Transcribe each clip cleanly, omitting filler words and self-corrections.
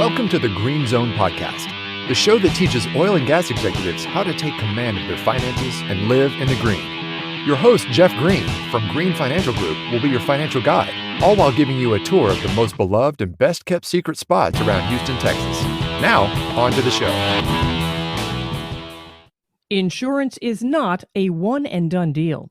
Welcome to the Green Zone Podcast, the show that teaches oil and gas executives how to take command of their finances and live in the green. Your host, Jeff Green from Green Financial Group, will be your financial guide, all while giving you a tour of the most beloved and best-kept secret spots around Houston, Texas. Now, on to the show. Insurance is not a one-and-done deal.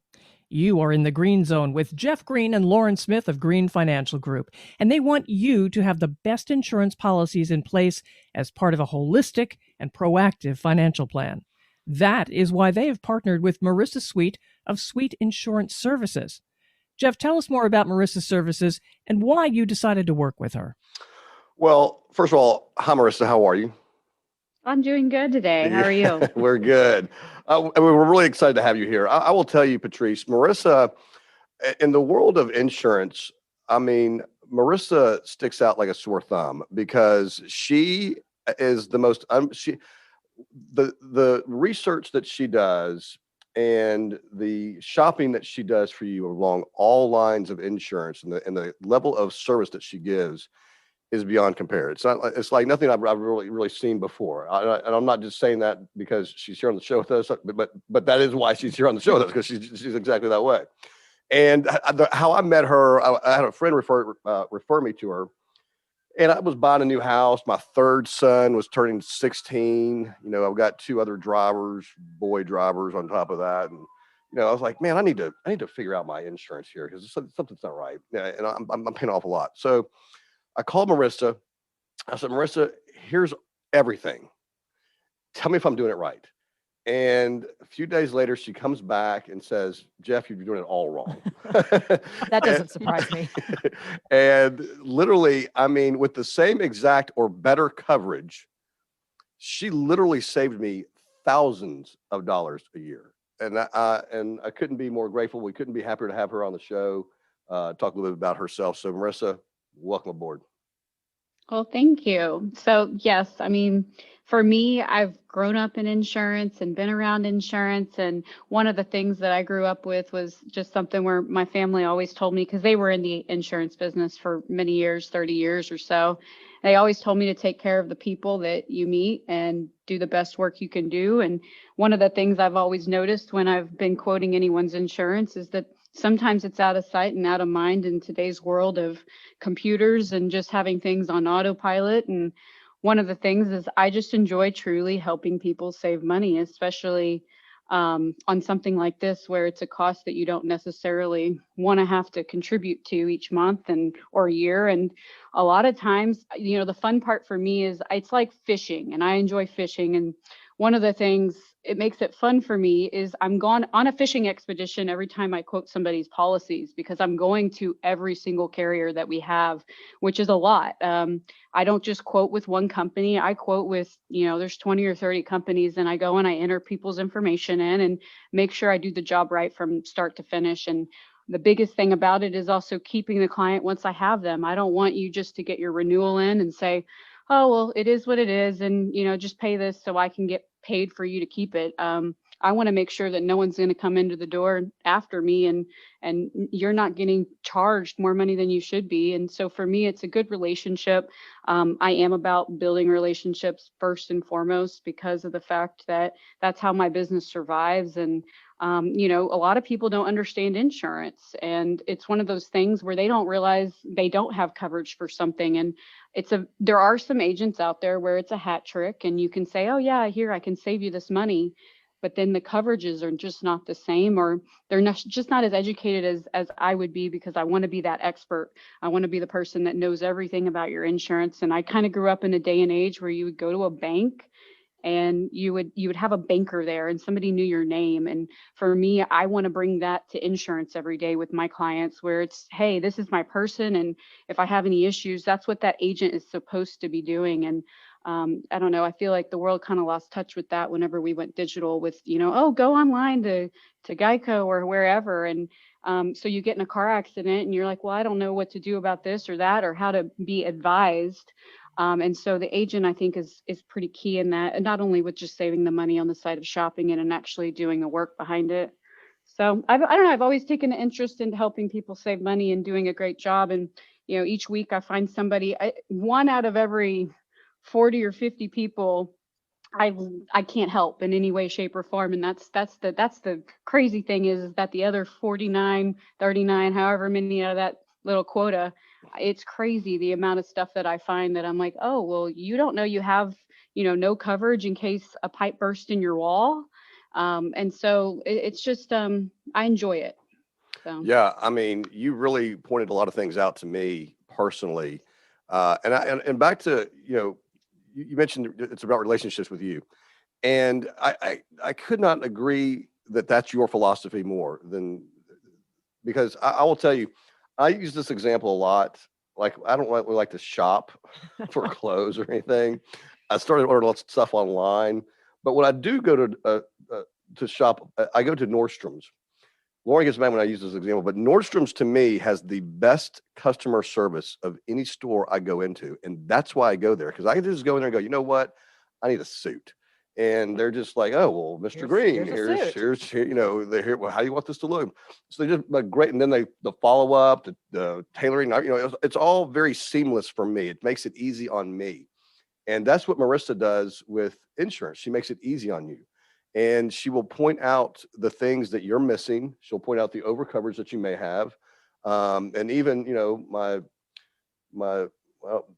You are in the Green Zone with Jeff Green and Lauren Smith of Green Financial Group, and they want you to have the best insurance policies in place as part of a holistic and proactive financial plan. That is why they have partnered with Marissa Sweet of Sweet Insurance Services. Jeff, tell us more about Marissa's services and why you decided to work with her. Well, first of all, hi, Marissa. How are you? I'm doing good today. How are you? We're good. We're really excited to have you here. I will tell you, Patrice, Marissa, in the world of insurance, I mean, Marissa sticks out like a sore thumb because she is the most, the research that she does and the shopping that she does for you along all lines of insurance and the level of service that she gives is beyond compare. It's like nothing I've really seen before. And I'm not just saying that because she's here on the show with us, but that is why she's here on the show with us, because she's exactly that way. And how I met her, I had a friend refer me to her, and I was buying a new house. My third son was turning 16. You know, I've got two other boy drivers on top of that, and I was like, man, I need to figure out my insurance here because something's not right. Yeah, and I'm paying off a lot. So I called Marissa. I said, Marissa, here's everything. Tell me if I'm doing it right. And a few days later, she comes back and says, Jeff, you're doing it all wrong. That doesn't surprise me. And literally, I mean, with the same exact or better coverage, she literally saved me thousands of dollars a year. And I couldn't be more grateful. We couldn't be happier to have her on the show, talk a little bit about herself. So Marissa, welcome aboard. Well, thank you. So yes, I mean, for me, I've grown up in insurance and been around insurance. And one of the things that I grew up with was just something where my family always told me, because they were in the insurance business for many years, 30 years or so. They always told me to take care of the people that you meet and do the best work you can do. And one of the things I've always noticed when I've been quoting anyone's insurance is that sometimes it's out of sight and out of mind in today's world of computers and just having things on autopilot. And one of the things is I just enjoy truly helping people save money, especially on something like this, where it's a cost that you don't necessarily want to have to contribute to each month or year. And a lot of times, the fun part for me is it's like fishing, and I enjoy fishing. And one of the things it makes it fun for me is I'm gone on a fishing expedition every time I quote somebody's policies, because I'm going to every single carrier that we have, which is a lot. I don't just quote with one company. I quote with, there's 20 or 30 companies, and I go and I enter people's information in and make sure I do the job right from start to finish. And the biggest thing about it is also keeping the client once I have them. I don't want you just to get your renewal in and say, oh, well, it is what it is, and just pay this so I can get paid for you to keep it. I want to make sure that no one's going to come into the door after me and you're not getting charged more money than you should be. And so for me, it's a good relationship. I am about building relationships first and foremost, because of the fact that that's how my business survives. And a lot of people don't understand insurance, and it's one of those things where they don't realize they don't have coverage for something. And there are some agents out there where it's a hat trick, and you can say, oh yeah, here, I can save you this money. But then the coverages are just not the same, or they're just not as educated as I would be, because I want to be that expert. I want to be the person that knows everything about your insurance. And I kind of grew up in a day and age where you would go to a bank and you would have a banker there and somebody knew your name. And for me, I want to bring that to insurance every day with my clients, where it's, hey, this is my person, and if I have any issues, that's what that agent is supposed to be doing. And I don't know, I feel like the world kind of lost touch with that whenever we went digital with, go online to Geico or wherever. And so you get in a car accident and you're like, well, I don't know what to do about this or that, or how to be advised. And so the agent, I think, is pretty key in that, and not only with just saving the money on the side of shopping it and actually doing the work behind it. So I don't know, I've always taken an interest in helping people save money and doing a great job. And, each week I find somebody, one out of every 40 or 50 people, I can't help in any way, shape, or form. And that's the crazy thing is that the other 49, 39, however many out of that little quota, it's crazy the amount of stuff that I find that I'm like, oh, well, you don't know you have, no coverage in case a pipe burst in your wall. And so it's just I enjoy it. So Yeah, I mean, you really pointed a lot of things out to me personally, and back to you mentioned it's about relationships with you, and I could not agree that that's your philosophy more than because I will tell you, I use this example a lot. Like I don't really like to shop for clothes or anything. I started ordering lots of stuff online, but when I do go to shop, I go to Nordstrom's. Lauren gets mad when I use this example, but Nordstrom's to me has the best customer service of any store I go into. And that's why I go there. Cause I can just go in there and go, you know what? I need a suit. And they're just like, oh, well, Mr. Green, here's, they're here. Well, how do you want this to look? So they just like great. And then the follow up, the tailoring, it's all very seamless for me. It makes it easy on me. And that's what Marissa does with insurance. She makes it easy on you. And she will point out the things that you're missing. She'll point out the overcoverage that you may have. And even, well, I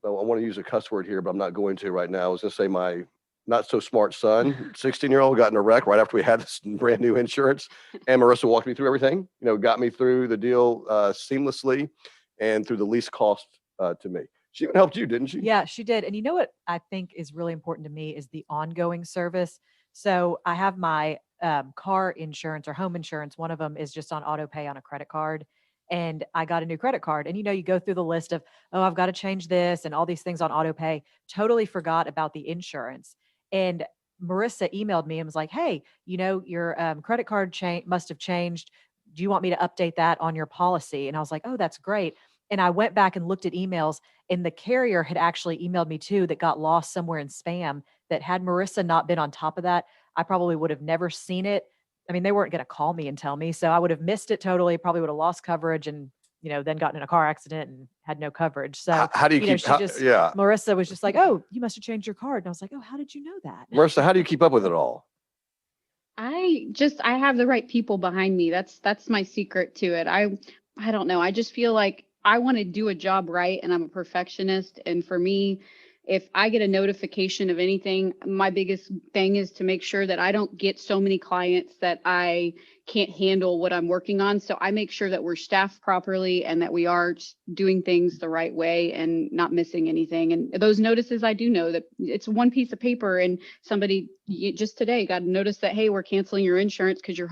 want to use a cuss word here, but I'm not going to right now. I was going to say my not so smart son, 16-year-old, got in a wreck right after we had this brand new insurance. And Marissa walked me through everything, got me through the deal seamlessly and through the least cost to me. She even helped you, didn't she? Yeah, she did. And you know what I think is really important to me is the ongoing service. So I have my car insurance or home insurance. One of them is just on auto pay on a credit card. And I got a new credit card. And, you go through the list of, oh, I've got to change this and all these things on auto pay. Totally forgot about the insurance. And Marissa emailed me and was like, hey, your credit card must have changed. Do you want me to update that on your policy? And I was like, oh, that's great. And I went back and looked at emails, and the carrier had actually emailed me too that got lost somewhere in spam. That had Marissa not been on top of that, I probably would have never seen it. I mean, they weren't going to call me and tell me, so I would have missed it totally. Probably would have lost coverage, and then gotten in a car accident and had no coverage. So how do you keep? Yeah, Marissa was just like, "Oh, you must have changed your card," and I was like, "Oh, how did you know that?" Marissa, how do you keep up with it all? I have the right people behind me. That's my secret to it. I don't know. I just feel like I want to do a job right, and I'm a perfectionist. And for me, if I get a notification of anything, my biggest thing is to make sure that I don't get so many clients that I can't handle what I'm working on. So I make sure that we're staffed properly and that we are doing things the right way and not missing anything. And those notices, I do know that it's one piece of paper, and somebody just today got a notice that, hey, we're canceling your insurance because your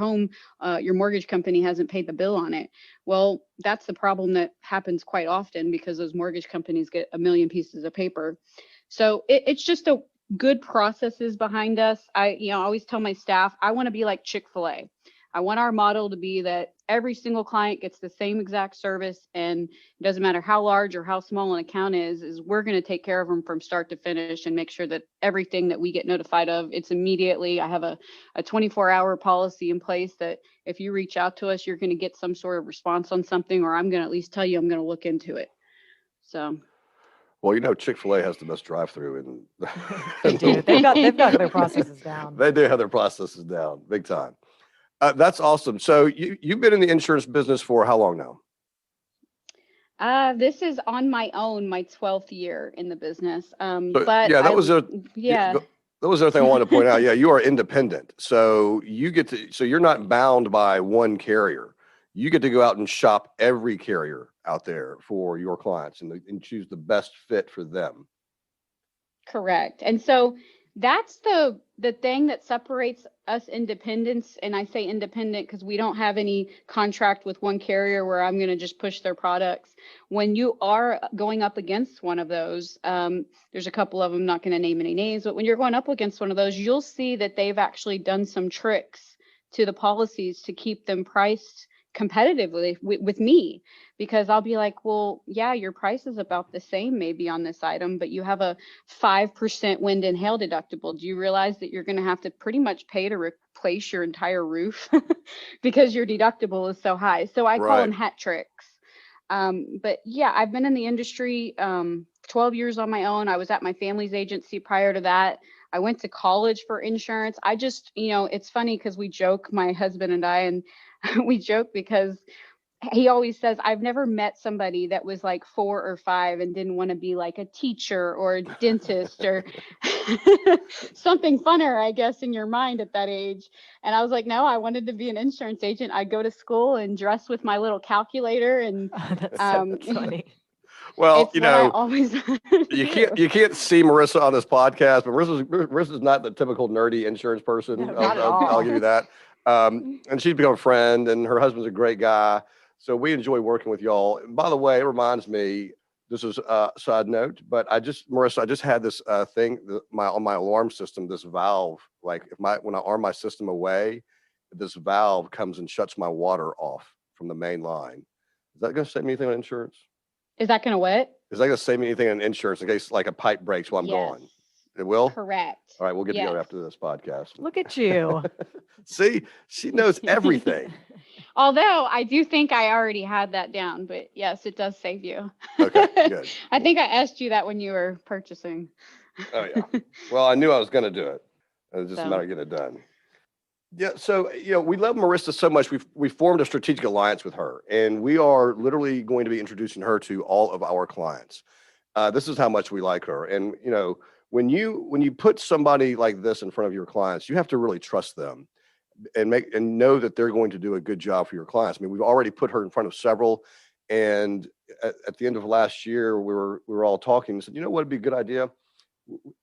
your mortgage company hasn't paid the bill on it. Well, that's the problem that happens quite often because those mortgage companies get a million pieces of paper. So it's just a good processes behind us. I always tell my staff, I want to be like Chick-fil-A. I want our model to be that every single client gets the same exact service, and it doesn't matter how large or how small an account is we're going to take care of them from start to finish and make sure that everything that we get notified of, it's immediately. I have a 24-hour policy in place that if you reach out to us, you're going to get some sort of response on something, or I'm going to at least tell you I'm going to look into it. So. Well, Chick-fil-A has the best drive-through in They do. They've got their processes down. They do have their processes down big time. That's awesome. So you've been in the insurance business for how long now? This is on my own, my 12th year in the business. But yeah, that was the other thing I wanted to point out. Yeah, you are independent. So you're not bound by one carrier. You get to go out and shop every carrier out there for your clients and choose the best fit for them. Correct. And so that's the thing that separates us independents. And I say independent because we don't have any contract with one carrier where I'm going to just push their products. When you are going up against one of those, there's a couple of them, not going to name any names, but when you're going up against one of those, you'll see that they've actually done some tricks to the policies to keep them priced competitively with me, because I'll be like, well, yeah, your price is about the same maybe on this item, but you have a 5% wind and hail deductible. Do you realize that you're going to have to pretty much pay to replace your entire roof because your deductible is so high? So I call them hat tricks. But yeah, I've been in the industry 12 years on my own. I was at my family's agency prior to that. I went to college for insurance. I just, it's funny because we joke, my husband and I, and we joke because he always says, I've never met somebody that was like 4 or 5 and didn't want to be like a teacher or a dentist or something funner, I guess, in your mind at that age. And I was like, no, I wanted to be an insurance agent. I go to school and dress with my little calculator, and That's so funny. Well, it's what I always you can't see Marissa on this podcast, but Marissa's not the typical nerdy insurance person. No, not at all. I'll give you that. And she's become a friend, and her husband's a great guy. So we enjoy working with y'all. And by the way, it reminds me, this is a side note, but Marissa, I just had this thing on my alarm system, this valve, like when I arm my system away, this valve comes and shuts my water off from the main line. Is that going to save me anything on insurance? Is that going to what? Is that going to save me anything on insurance in case like a pipe breaks while I'm gone? It will? Correct. All right, we'll get together after this podcast. Look at you. See, she knows everything. Although I do think I already had that down, but yes, it does save you. Okay, good. I think I asked you that when you were purchasing. Oh, yeah. Well, I knew I was going to do it. It was just a matter of getting it done. Yeah, so, we love Marissa so much. We formed a strategic alliance with her, and we are literally going to be introducing her to all of our clients. This is how much we like her. And, when you put somebody like this in front of your clients, you have to really trust them and know that they're going to do a good job for your clients. I mean, we've already put her in front of several, and at the end of last year, we were all talking and said, what would be a good idea?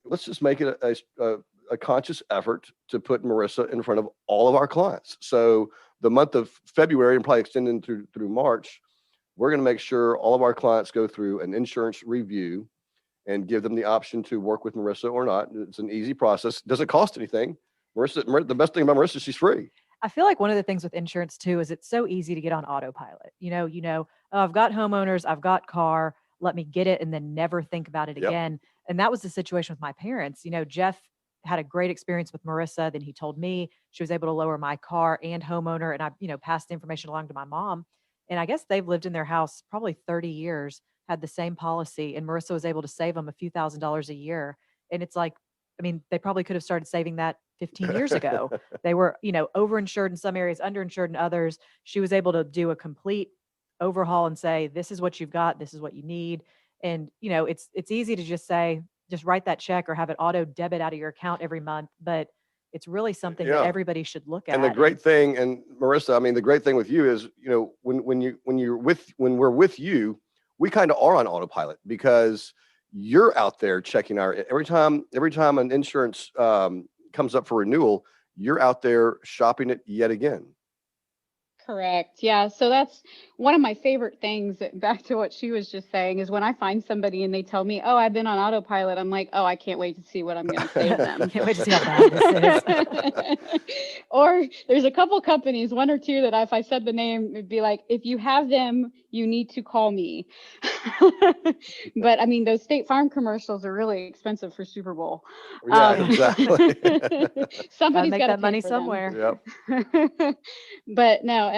Let's just make it a conscious effort to put Marissa in front of all of our clients. So the month of February, and probably extending through March, we're going to make sure all of our clients go through an insurance review and give them the option to work with Marissa or not. It's an easy process. Doesn't cost anything. Marissa, the best thing about Marissa is she's free. I feel like one of the things with insurance too is it's so easy to get on autopilot. Oh, I've got homeowners, I've got car, let me get it and then never think about it again. And that was the situation with my parents. Jeff had a great experience with Marissa. Then he told me she was able to lower my car and homeowner. And I, passed the information along to my mom. And I guess they've lived in their house probably 30 years, had the same policy. And Marissa was able to save them a few $1,000s a year. And it's like, they probably could have started saving that 15 years ago. They were, overinsured in some areas, underinsured in others. She was able to do a complete overhaul and say, this is what you've got. This is what you need. And, it's easy to just say, just write that check or have it auto debit out of your account every month. But it's really something that everybody should look at. And the great thing, and Marissa, the great thing with you is, when we're with you, we kind of are on autopilot because you're out there checking every time an insurance comes up for renewal, you're out there shopping it yet again. Correct. Yeah. So that's one of my favorite things, back to what she was just saying, is when I find somebody and they tell me, oh, I've been on autopilot, I'm like, oh, I can't wait to see what I'm going to save them. Can't wait to see how bad this is. Or there's a couple companies, one or two, that if I said the name, it'd be like, if you have them, you need to call me. But those State Farm commercials are really expensive for Super Bowl. Yeah, exactly. Somebody's make got to that money somewhere. Yep. But no,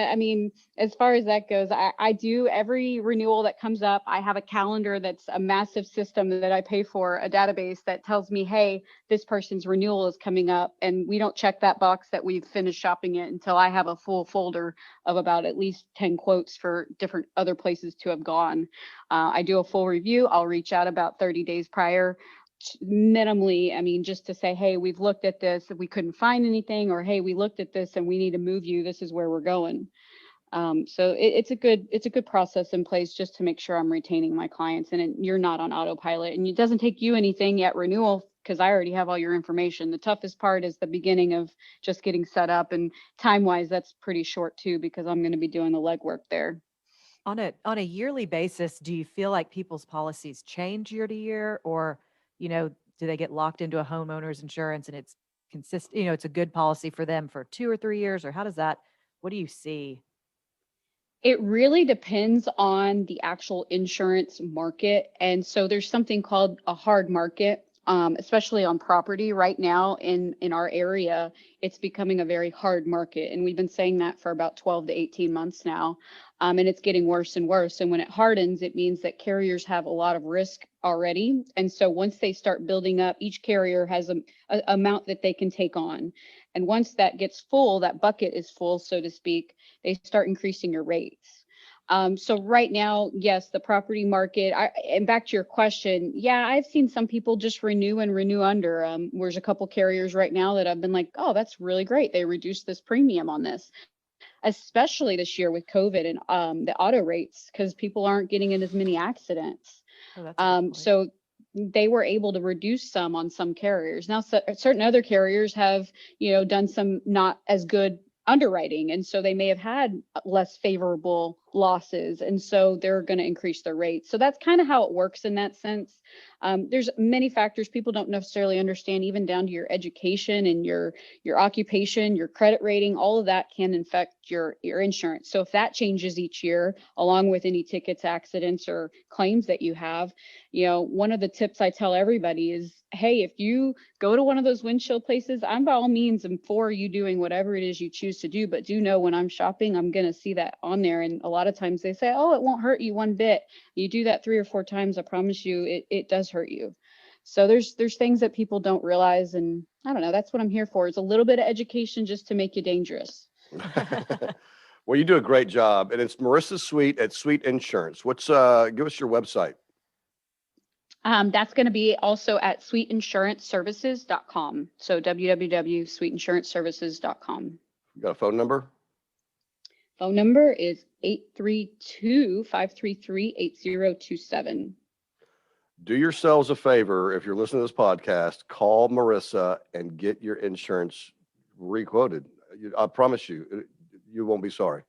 as far as that goes, I do every renewal that comes up. I have a calendar that's a massive system that I pay for, a database that tells me, hey, this person's renewal is coming up. And we don't check that box that we've finished shopping it until I have a full folder of about at least 10 quotes for different other places to have gone. I do a full review. I'll reach out about 30 days prior, minimally, just to say, hey, we've looked at this, we couldn't find anything, or hey, we looked at this and we need to move you, this is where we're going. So it's a good process in place just to make sure I'm retaining my clients and you're not on autopilot, and it doesn't take you anything at renewal because I already have all your information. The toughest part is the beginning of just getting set up, and time wise, that's pretty short too, because I'm going to be doing the legwork there. On a yearly basis, do you feel like people's policies change year to year, or, do they get locked into a homeowner's insurance and it's consistent, it's a good policy for them for 2 or 3 years, or what do you see? It really depends on the actual insurance market. And so there's something called a hard market. especially on property right now in our area. It's becoming a very hard market. And we've been saying that for about 12 to 18 months now. And it's getting worse and worse. And when it hardens, it means that carriers have a lot of risk already. And so once they start building up, each carrier has a amount that they can take on. And once that gets full, that bucket is full, so to speak, they start increasing your rates. So right now, yes, the property market, and back to your question, yeah, I've seen some people just renew and renew under. There's a couple carriers right now that I've been like, oh, that's really great. They reduced this premium on this, especially this year with COVID and the auto rates, because people aren't getting in as many accidents. Oh, that's a good point. So they were able to reduce some on some carriers. Now, certain other carriers have, done some not as good underwriting, and so they may have had less favorable losses, and so they're going to increase their rates. So that's kind of how it works in that sense. There's many factors people don't necessarily understand, even down to your education and your occupation, your credit rating. All of that can affect your insurance. So if that changes each year, along with any tickets, accidents, or claims that you have, one of the tips I tell everybody is, hey, if you go to one of those windshield places, I'm by all means am for you doing whatever it is you choose to do, but do know when I'm shopping, I'm going to see that on there. And a lot of times they say, oh, it won't hurt you one bit. You do that 3 or 4 times, I promise you, it does hurt you. So there's things that people don't realize. And I don't know, that's what I'm here for. It's a little bit of education just to make you dangerous. Well, you do a great job. And it's Marissa Sweet at Sweet Insurance. Give us your website. That's going to be also at sweetinsuranceservices.com. So www.sweetinsuranceservices.com. You got a phone number? Phone number is 832-533-8027. Do yourselves a favor. If you're listening to this podcast, call Marissa and get your insurance requoted. I promise you, you won't be sorry.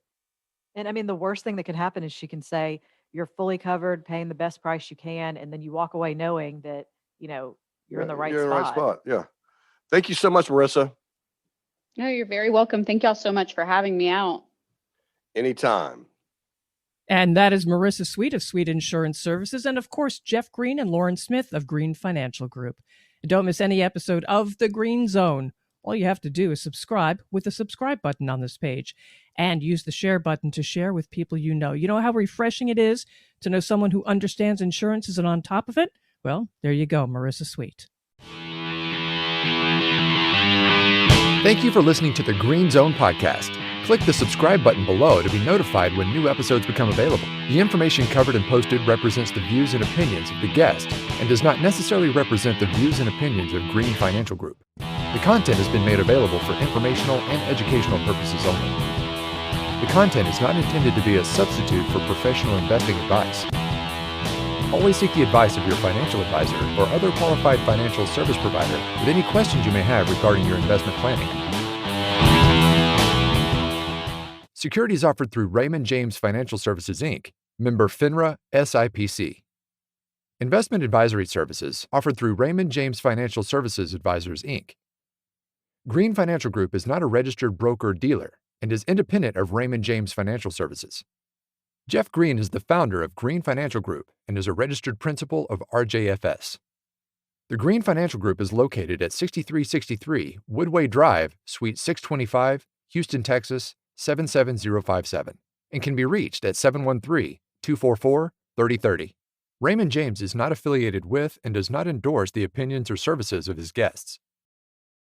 And I mean, the worst thing that could happen is she can say, you're fully covered, paying the best price you can. And then you walk away knowing that, you're in the right You're in spot. the right spot. Yeah. Thank you so much, Marissa. No, you're very welcome. Thank y'all so much for having me out. Anytime. And that is Marissa Sweet of Sweet Insurance Services, and of course, Jeff Green and Lauren Smith of Green Financial Group. And don't miss any episode of The Green Zone. All you have to do is subscribe with the subscribe button on this page and use the share button to share with people you know. You know how refreshing it is to know someone who understands insurances and on top of it? Well, there you go, Marissa Sweet. Thank you for listening to the Green Zone podcast. Click the subscribe button below to be notified when new episodes become available. The information covered and posted represents the views and opinions of the guest and does not necessarily represent the views and opinions of Green Financial Group. The content has been made available for informational and educational purposes only. The content is not intended to be a substitute for professional investing advice. Always seek the advice of your financial advisor or other qualified financial service provider with any questions you may have regarding your investment planning. Securities offered through Raymond James Financial Services, Inc., member FINRA SIPC. Investment advisory services offered through Raymond James Financial Services Advisors, Inc. Green Financial Group is not a registered broker-dealer and is independent of Raymond James Financial Services. Jeff Green is the founder of Green Financial Group and is a registered principal of RJFS. The Green Financial Group is located at 6363 Woodway Drive, Suite 625, Houston, Texas, 77057, and can be reached at 713-244-3030. Raymond James is not affiliated with and does not endorse the opinions or services of his guests.